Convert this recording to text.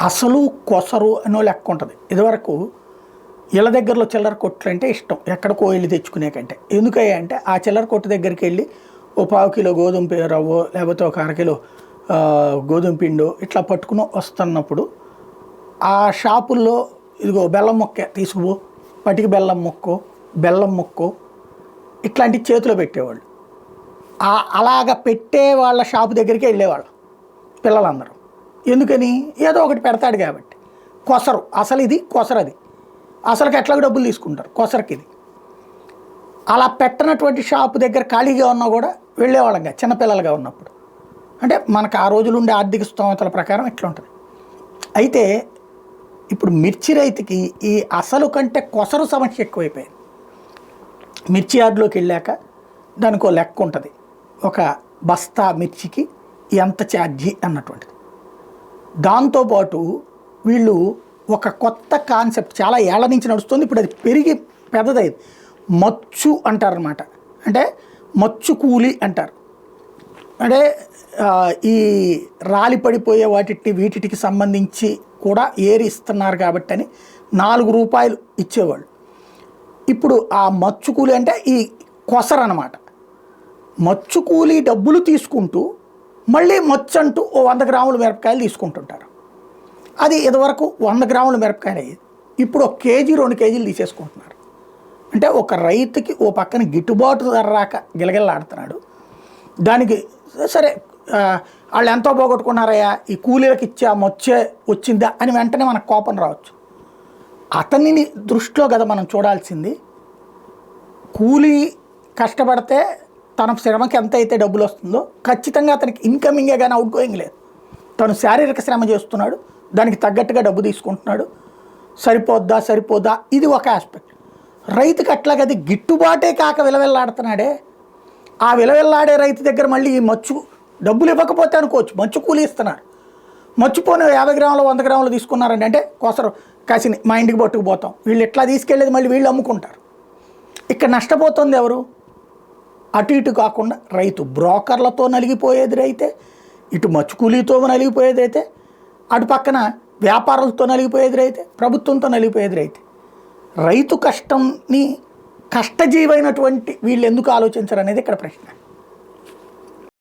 అసలు కొసరు అనో లెక్క ఉంటుంది. ఇదివరకు ఇళ్ళ దగ్గరలో చిల్లర కొట్లు అంటే ఇష్టం, ఎక్కడికో వెళ్ళి తెచ్చుకునే కంటే. ఎందుకయ్యా అంటే ఆ చిల్లర కొట్టు దగ్గరికి వెళ్ళి ఓ పావు కిలో గోధుమ రవ్వో లేకపోతే ఒక అరకిలో గోధుమ పిండో ఇట్లా పట్టుకుని వస్తున్నప్పుడు ఆ షాపుల్లో ఇదిగో బెల్లం మొక్క తీసుకుపో, పటికి బెల్లం మొక్కో బెల్లం మొక్కో ఇట్లాంటి చేతిలో పెట్టేవాళ్ళు. అలాగ పెట్టే వాళ్ళ షాపు దగ్గరికి వెళ్ళేవాళ్ళు పిల్లలందరూ. ఎందుకని? ఏదో ఒకటి పెడతాడు కాబట్టి. కొసరు అసలు ఇది, కొసరు అది. అసలుకి ఎట్లాగో డబ్బులు తీసుకుంటారు కొసరకి ఇది. అలా పెట్టనటువంటి షాపు దగ్గర ఖాళీగా ఉన్నా కూడా వెళ్ళేవాళ్ళంగా చిన్నపిల్లలుగా ఉన్నప్పుడు. అంటే మనకు ఆ రోజులు ఉండే ఆర్థిక స్తోమతల ప్రకారం ఇట్లా ఉంటుంది. అయితే ఇప్పుడు మిర్చి రైతుకి ఈ అసలు కంటే కొసరు సమస్య ఎక్కువైపోయింది. మిర్చి యార్డులోకి వెళ్ళాక దానికి లెక్క ఉంటుంది, ఒక బస్తా మిర్చికి ఎంత ఛార్జీ అన్నటువంటిది. దాంతోపాటు వీళ్ళు ఒక కొత్త కాన్సెప్ట్ చాలా ఏళ్ల నుంచి నడుస్తుంది, ఇప్పుడు అది పెరిగి పెద్దదైంది. మచ్చు అంటారనమాట. అంటే మచ్చు కూలి అంటారు. అంటే ఈ రాలి పడిపోయే వీటికి సంబంధించి కూడా ఏరి ఇస్తున్నారు కాబట్టి అని 4 రూపాయలు ఇచ్చేవాళ్ళు. ఇప్పుడు ఆ మచ్చు కూలి అంటే ఈ కొసరు అనమాట. మచ్చు కూలి డబ్బులు తీసుకుంటూ మళ్ళీ మచ్చు అంటూ ఓ 100 గ్రాముల మిరపకాయలు తీసుకుంటుంటారు. అది ఇదివరకు 100 గ్రాముల మిరపకాయలు అయ్యేది, ఇప్పుడు 1 కేజీ 2 కేజీలు తీసేసుకుంటున్నారు. అంటే ఒక రైతుకి ఓ పక్కన గిట్టుబాటు ధర రాక గిలగిల్లాడుతున్నాడు. దానికి సరే వాళ్ళు ఎంతో పోగొట్టుకున్నారయ్యా, ఈ కూలీలకు ఇచ్చే ఆ మొచ్చే వచ్చిందా అని వెంటనే మనకు కోపం రావచ్చు. అతనిని దృష్టిలో కదా మనం చూడాల్సింది. కూలీ కష్టపడితే తన శ్రమకి ఎంత అయితే డబ్బులు వస్తుందో ఖచ్చితంగా అతనికి ఇన్కమింగే కానీ అవుట్ గోయింగ్ లేదు. తను శారీరక శ్రమ చేస్తున్నాడు, దానికి తగ్గట్టుగా డబ్బు తీసుకుంటున్నాడు. సరిపోద్దా ఇది ఒక ఆస్పెక్ట్. రైతుకి అట్లాగది గిట్టుబాటే కాక విలవిల్లాడుతున్నాడే. ఆ విలవిల్లాడే రైతు దగ్గర మళ్ళీ ఈ మచ్చు డబ్బులు ఇవ్వకపోతే అనుకోవచ్చు, మచ్చు కూలి ఇస్తున్నారు. మర్చిపోయిన 50 గ్రాములు 100 గ్రాములు తీసుకున్నారండి అంటే కొసరు కాసిని మా ఇంటికి పట్టుకుపోతాం. వీళ్ళు ఎట్లా తీసుకెళ్ళేది మళ్ళీ వీళ్ళు అమ్ముకుంటారు. ఇక్కడ నష్టపోతుంది ఎవరు? అటు ఇటు కాకుండా రైతు. బ్రోకర్లతో నలిగిపోయేది రైతే, ఇటు మచ్చుకూలీతో నలిగిపోయేది అయితే, అటు పక్కన వ్యాపారులతో నలిగిపోయేది రైతే, ప్రభుత్వంతో నలిగిపోయేది రైతే. రైతు కష్టంని కష్టజీవైనటువంటి వీళ్ళు ఎందుకు ఆలోచించరు అనేది ఇక్కడ ప్రశ్న.